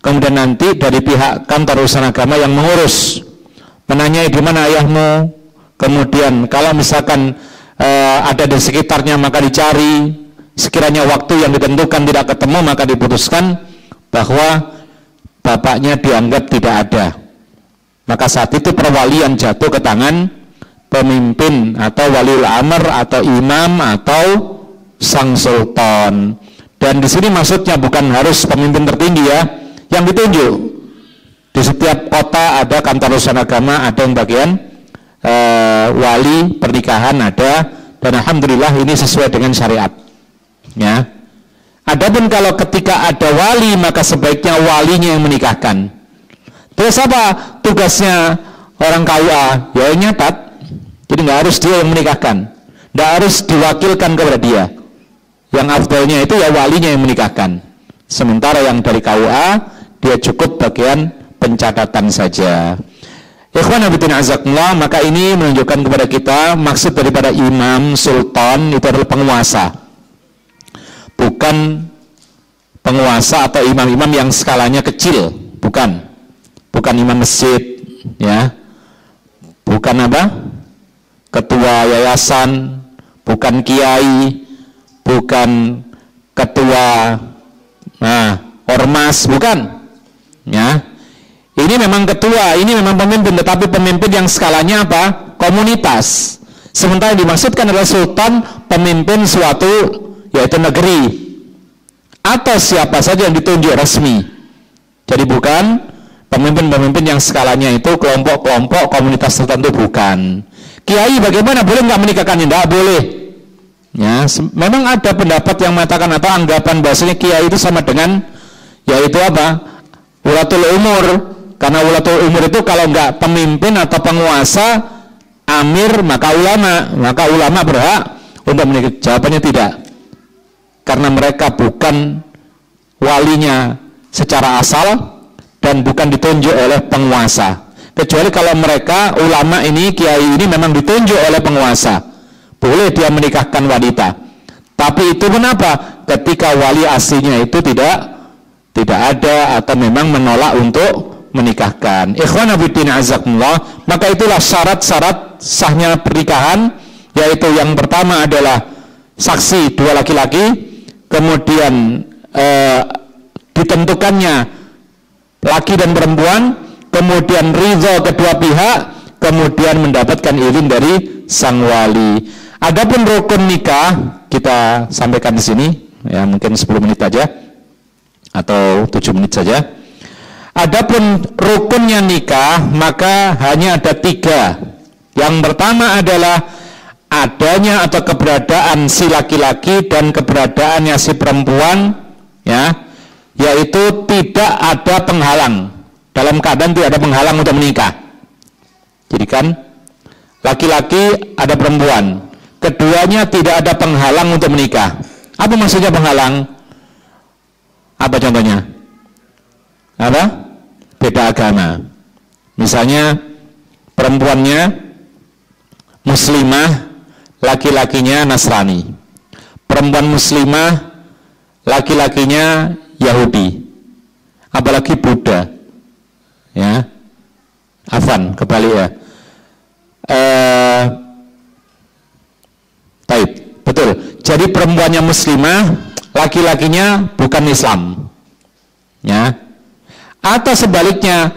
kemudian nanti dari pihak kantor urusan agama yang mengurus menanyai di mana ayahmu, kemudian kalau misalkan ada di sekitarnya maka dicari, sekiranya waktu yang ditentukan tidak ketemu maka diputuskan bahwa bapaknya dianggap tidak ada. Maka saat itu perwalian jatuh ke tangan pemimpin atau waliul amr atau imam atau sang sultan. Dan di sini maksudnya bukan harus pemimpin tertinggi, ya, yang ditunjuk. Di setiap kota ada kantor urusan agama, ada yang bagian wali pernikahan ada, dan alhamdulillah ini sesuai dengan syariat. Ya. Adapun kalau ketika ada wali maka sebaiknya walinya yang menikahkan. Terus apa tugasnya orang KUA? Ya nyatat. Jadi nggak harus dia yang menikahkan, nggak harus diwakilkan kepada dia. Yang afdalnya itu ya walinya yang menikahkan. Sementara yang dari KUA dia cukup bagian pencatatan saja. Ikhwan fillah azakumullah, maka ini menunjukkan kepada kita maksud daripada imam sultan itu adalah penguasa, bukan penguasa atau imam-imam yang skalanya kecil, bukan imam masjid, ya, bukan apa, ketua yayasan, bukan kiai, bukan ketua ormas, bukan, ya. Ini memang ketua, ini memang pemimpin, tetapi pemimpin yang skalanya apa? Komunitas. Sementara yang dimaksudkan adalah sultan, pemimpin suatu yaitu negeri, atau siapa saja yang ditunjuk resmi. Jadi bukan pemimpin-pemimpin yang skalanya itu kelompok-kelompok komunitas tertentu, bukan. Kiai bagaimana? Boleh nggak menikahkannya? Nggak boleh. Ya, memang ada pendapat yang mengatakan atau anggapan bahasanya kiai itu sama dengan yaitu apa? Ulatul umur. Karena ulatul umur itu kalau nggak pemimpin atau penguasa, amir, maka ulama berhak untuk menikah. Jawabannya tidak, karena mereka bukan walinya secara asal dan bukan ditunjuk oleh penguasa. Kecuali kalau mereka ulama ini, kiai ini memang ditunjuk oleh penguasa, boleh dia menikahkan wanita. Tapi itu kenapa? Ketika wali aslinya itu tidak ada atau memang menolak untuk menikahkan. Ikhwan fillah azakumullah, maka itulah syarat-syarat sahnya pernikahan, yaitu yang pertama adalah saksi dua laki-laki, kemudian ditentukannya laki dan perempuan, kemudian ridho kedua pihak, kemudian mendapatkan izin dari sang wali. Adapun rukun nikah kita sampaikan di sini, ya mungkin 10 menit saja atau 7 menit saja. Adapun rukunnya nikah maka hanya ada 3. Yang pertama adalah adanya atau keberadaan si laki-laki dan keberadaannya si perempuan, ya, yaitu tidak ada penghalang, dalam keadaan tidak ada penghalang untuk menikah. Jadi kan laki-laki ada perempuan, keduanya tidak ada penghalang untuk menikah. Apa maksudnya penghalang? Apa contohnya? Apa? Beda agama. Misalnya perempuannya muslimah, laki-lakinya Nasrani. Perempuan muslimah, laki-lakinya Yahudi. Apalagi Buddha. Ya. Afan, kebalik ya. Baik, betul. Jadi perempuannya muslimah, laki-lakinya bukan Islam. Ya. Atau sebaliknya,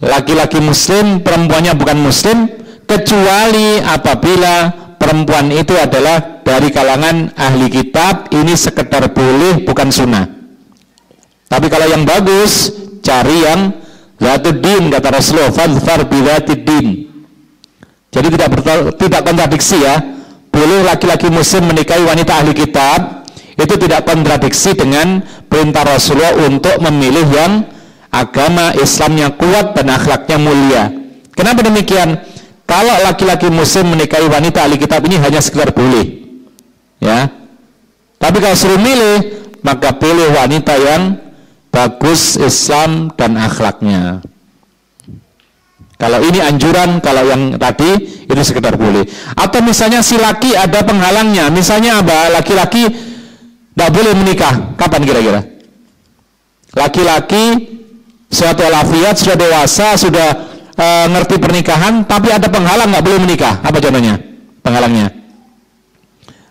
laki-laki muslim, perempuannya bukan muslim, kecuali apabila perempuan itu adalah dari kalangan ahli kitab, ini sekedar boleh, bukan sunnah. Tapi kalau yang bagus, cari yang zatuddin, kata Rasulullah, fadfar bidzatiddin. Jadi tidak kontradiksi ya. Boleh laki-laki muslim menikahi wanita ahli kitab, itu tidak kontradiksi dengan perintah Rasulullah untuk memilih yang agama Islamnya kuat dan akhlaknya mulia. Kenapa demikian? Kalau laki-laki muslim menikahi wanita ahli kitab ini hanya sekedar boleh, ya. Tapi kalau suruh milih, maka pilih wanita yang bagus Islam dan akhlaknya. Kalau ini anjuran, kalau yang tadi itu sekedar boleh. Atau misalnya si laki ada penghalangnya, misalnya apa? Laki-laki tidak boleh menikah. Kapan kira-kira? Laki-laki suatu walafiat, sudah dewasa, sudah ngerti pernikahan, tapi ada penghalang nggak boleh menikah. Apa contohnya? Penghalangnya?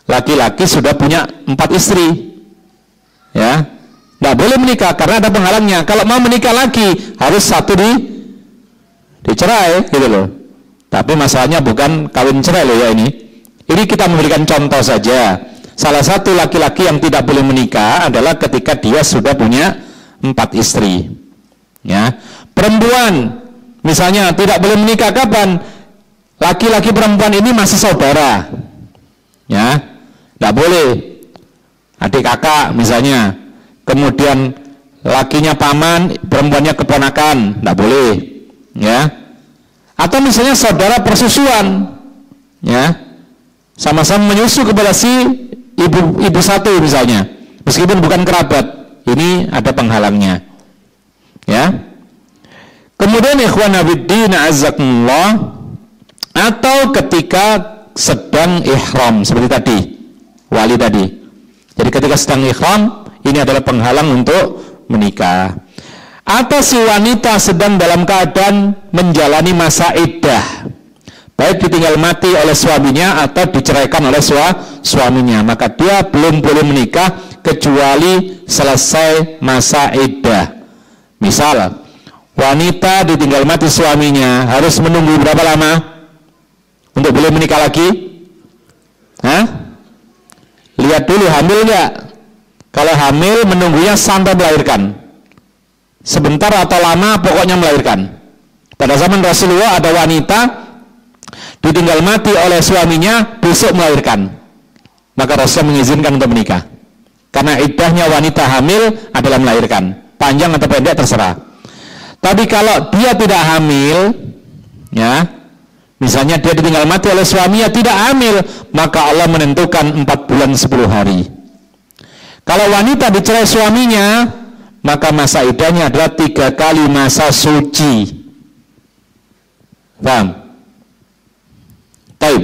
Laki-laki sudah punya 4 istri, ya, nggak boleh menikah karena ada penghalangnya. Kalau mau menikah lagi harus satu dicerai, gitu loh. Tapi masalahnya bukan kawin cerai loh ya ini. Ini kita memberikan contoh saja. Salah satu laki-laki yang tidak boleh menikah adalah ketika dia sudah punya 4 istri. Ya, perempuan misalnya tidak boleh menikah kapan? Laki-laki perempuan ini masih saudara, ya, tidak boleh. Adik kakak misalnya, kemudian lakinya paman, perempuannya keponakan, tidak boleh, ya. Atau misalnya saudara persusuan, ya, sama-sama menyusu kepada si ibu satu misalnya, meskipun bukan kerabat, ini ada penghalangnya. Ya. Kemudian ikhwan fiddin azzakumullah, atau ketika sedang ihram seperti tadi, wali tadi. Jadi ketika sedang ihram, ini adalah penghalang untuk menikah. Atau si wanita sedang dalam keadaan menjalani masa iddah, baik ditinggal mati oleh suaminya atau diceraikan oleh suaminya, maka dia belum boleh menikah kecuali selesai masa iddah. Misal, wanita ditinggal mati suaminya, harus menunggu berapa lama untuk boleh menikah lagi? Hah? Lihat dulu hamil nggak? Kalau hamil, menunggunya sampai melahirkan. Sebentar atau lama, pokoknya melahirkan. Pada zaman Rasulullah ada wanita ditinggal mati oleh suaminya, besok melahirkan. Maka Rasulullah mengizinkan untuk menikah. Karena iddahnya wanita hamil adalah melahirkan. Panjang atau pendek terserah. Tapi kalau dia tidak hamil, ya, misalnya dia ditinggal mati oleh suaminya tidak hamil, maka Allah menentukan 4 bulan 10 hari. Kalau wanita dicerai suaminya, maka masa iddahnya adalah 3 kali masa suci. Paham? Baik.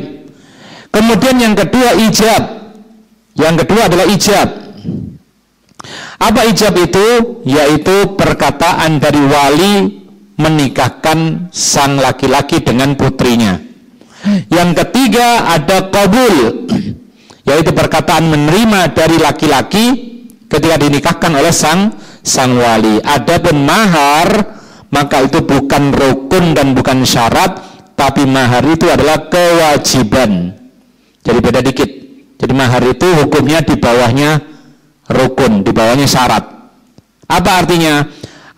Kemudian yang kedua ijab. Yang kedua adalah ijab. Apa ijab itu? Yaitu perkataan dari wali menikahkan sang laki-laki dengan putrinya. Yang ketiga ada qabul, yaitu perkataan menerima dari laki-laki ketika dinikahkan oleh sang wali. Adapun mahar, maka itu bukan rukun dan bukan syarat, tapi mahar itu adalah kewajiban. Jadi beda dikit. Jadi mahar itu hukumnya di bawahnya rukun, di bawahnya syarat. Apa artinya?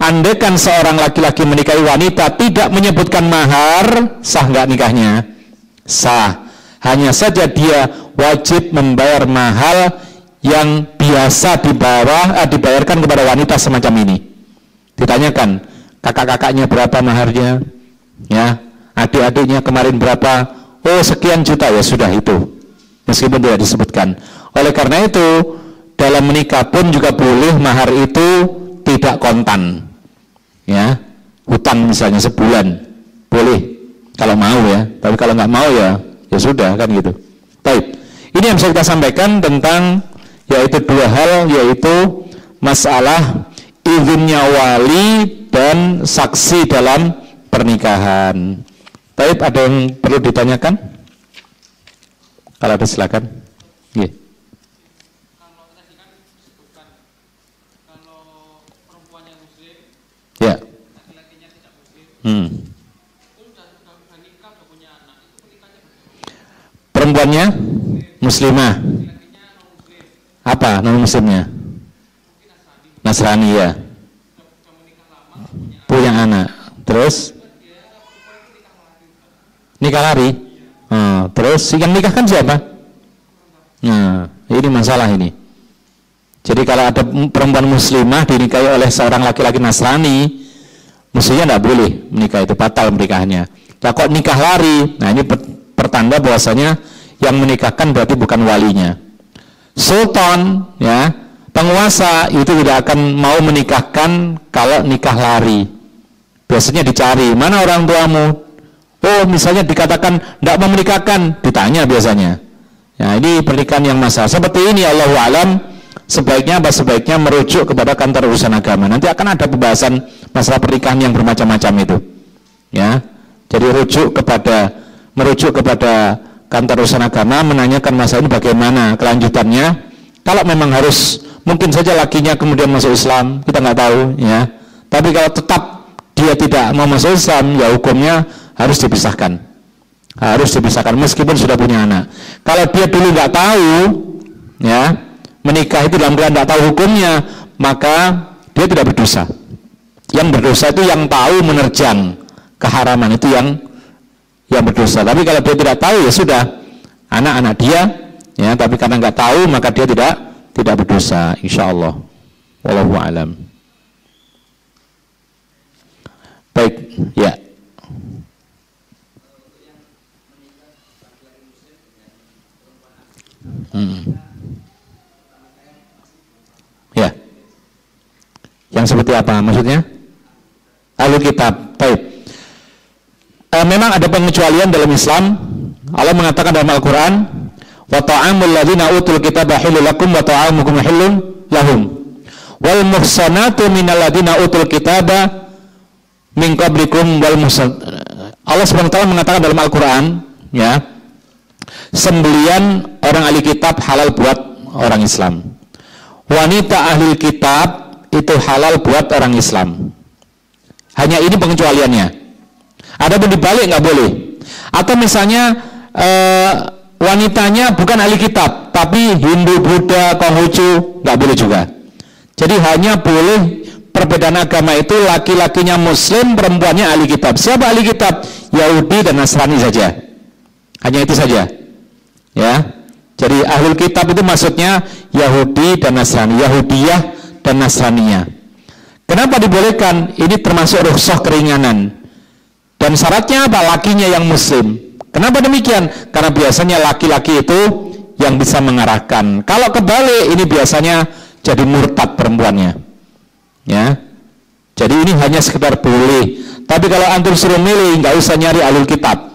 Andaikan seorang laki-laki menikahi wanita tidak menyebutkan mahar, sah nggak nikahnya? Sah. Hanya saja dia wajib membayar mahal yang biasa dibayarkan kepada wanita semacam ini. Ditanyakan, kakak-kakaknya berapa maharnya? Ya, adik-adiknya kemarin berapa? Oh, sekian juta. Ya sudah itu. Meskipun tidak disebutkan. Oleh karena itu, dalam menikah pun juga boleh mahar itu tidak kontan. Ya, hutang misalnya sebulan boleh kalau mau ya, tapi kalau nggak mau ya sudah kan gitu. Baik, ini yang bisa kita sampaikan tentang yaitu dua hal, yaitu masalah izinnya wali dan saksi dalam pernikahan. Baik, ada yang perlu ditanyakan? Kalau ada silakan. Yeah. Ya. Perempuannya muslimah. Apa non muslimnya? Nasrani ya. Punya anak. Terus nikah lari. Terus yang nikahkan siapa? Nah, ini masalah ini. Jadi kalau ada perempuan muslimah dinikahi oleh seorang laki-laki Nasrani, mestinya tidak boleh menikah, itu batal pernikahannya. Nah, kok nikah lari? Nah, ini pertanda bahwasanya yang menikahkan berarti bukan walinya. Sultan, ya, penguasa itu tidak akan mau menikahkan kalau nikah lari. Biasanya dicari, mana orang tuamu? Oh, misalnya dikatakan tidak mau menikahkan, ditanya biasanya. Nah, ini pernikahan yang masalah. Seperti ini, Allahu a'lam. Sebaiknya merujuk kepada kantor urusan agama. Nanti akan ada pembahasan masalah pernikahan yang bermacam-macam itu. Ya. Jadi merujuk kepada kantor urusan agama, menanyakan masalah ini bagaimana kelanjutannya. Kalau memang harus, mungkin saja lakinya kemudian masuk Islam, kita nggak tahu, ya. Tapi kalau tetap dia tidak mau masuk Islam, ya hukumnya harus dipisahkan. Harus dipisahkan meskipun sudah punya anak. Kalau dia dulu nggak tahu, ya, menikah itu dalam keadaan tidak tahu hukumnya, maka dia tidak berdosa. Yang berdosa itu yang tahu menerjang keharaman, itu yang berdosa. Tapi kalau dia tidak tahu, ya sudah, anak-anak dia, ya, tapi karena nggak tahu maka dia tidak berdosa, insya Allah. Wallahu a'lam. Baik, ya. Ya. Yang seperti apa maksudnya? Ahlul kitab. Baik. Memang ada pengecualian dalam Islam. Allah mengatakan dalam Al-Quran, wa ta'amul ladzina utul kitaba halal lakum wa ta'amukum halal lahum wal muhsanatu minal ladzina utul kitaba min qablikum wal muhsan. Allah SWT mengatakan dalam Al-Quran, ya, sembelian orang ahli kitab halal buat orang Islam. Wanita ahli kitab itu halal buat orang Islam. Hanya ini pengecualiannya. Ada pun dibalik nggak boleh. Atau misalnya wanitanya bukan ahli kitab, tapi Hindu, Buddha, Konghucu, nggak boleh juga. Jadi hanya boleh perbedaan agama itu laki-lakinya Muslim, perempuannya ahli kitab. Siapa ahli kitab? Yahudi dan Nasrani saja. Hanya itu saja. Ya. Jadi ahlul kitab itu maksudnya Yahudi dan Nasrani, Yahudiyah dan Nasraniyah. Kenapa dibolehkan? Ini termasuk rukhsah keringanan. Dan syaratnya apa? Lakinya yang Muslim. Kenapa demikian? Karena biasanya laki-laki itu yang bisa mengarahkan. Kalau kebalik, ini biasanya jadi murtad perempuannya. Ya. Jadi ini hanya sekedar boleh. Tapi kalau antum suruh milih, nggak usah nyari ahlul kitab.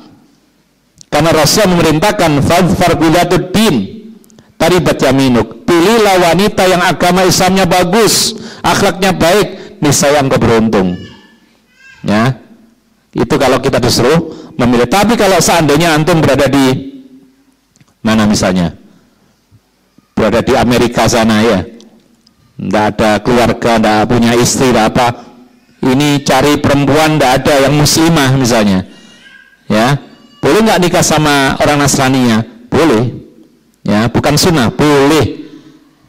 Karena Rasul memerintahkan fadfar bilatud din taribat yaminuk. Pilihlah wanita yang agama Islamnya bagus, akhlaknya baik, niscaya engkau beruntung. Ya. Itu kalau kita disuruh memilih. Tapi kalau seandainya antum berada di mana misalnya, berada di Amerika sana ya, tidak ada keluarga, tidak punya istri, tidak apa, ini cari perempuan tidak ada yang muslimah misalnya, ya, boleh nggak nikah sama orang Nasraninya? Boleh, ya, bukan sunnah, boleh,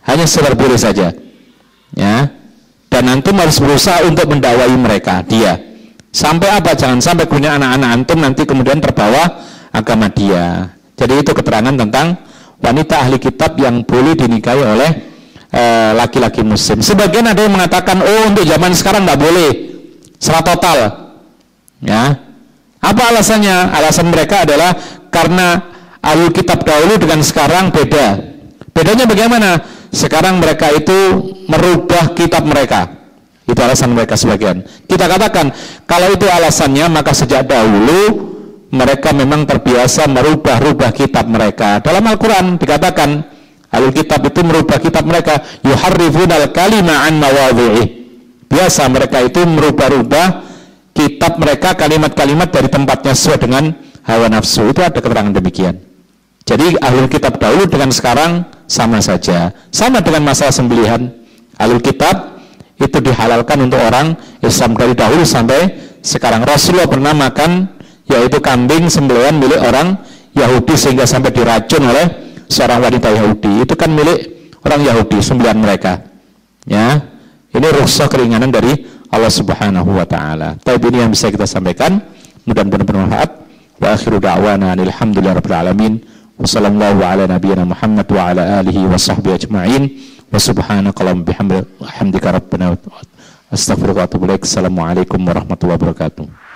hanya sekedar boleh saja, ya. Dan antum harus berusaha untuk mendakwai mereka, dia. Sampai apa? Jangan sampai punya anak-anak antum nanti kemudian terbawa agama dia. Jadi itu keterangan tentang wanita ahli kitab yang boleh dinikahi oleh laki-laki muslim. Sebagian ada yang mengatakan, oh untuk zaman sekarang nggak boleh, secara total. Ya, apa alasannya? Alasan mereka adalah karena ahli kitab dahulu dengan sekarang beda. Bedanya bagaimana? Sekarang mereka itu merubah kitab mereka. Itu alasan mereka sebagian. Kita katakan, kalau itu alasannya, maka sejak dahulu mereka memang terbiasa merubah-rubah kitab mereka. Dalam Al-Quran dikatakan, Ahlul kitab itu merubah kitab mereka. Yuharrifunal kalima an mawadhi'ih. Biasa mereka itu merubah-rubah kitab mereka, kalimat-kalimat dari tempatnya sesuai dengan hawa nafsu. Itu ada keterangan demikian. Jadi Ahlul kitab dahulu dengan sekarang sama saja. Sama dengan masalah sembelihan. Ahlul kitab itu dihalalkan untuk orang Islam dari dahulu sampai sekarang. Rasulullah pernah makan yaitu kambing sembelihan milik orang Yahudi sehingga sampai diracun oleh seorang wanita Yahudi. Itu kan milik orang Yahudi, sembelihan mereka. Ya, ini rukhsah keringanan dari Allah Subhanahu wa taala. Tapi ini yang bisa kita sampaikan, mudah-mudahan bermanfaat. Wa akhiru da'wana alhamdulillahirabbil alamin. Wassallallahu ala nabiyyina Muhammad wa ala alihi wa sahbihi ajma'in. Wa subhanakallahumma bihamdika rabbana astaghfiruka wa atubu ilaik. Assalamualaikum warahmatullahi wabarakatuh.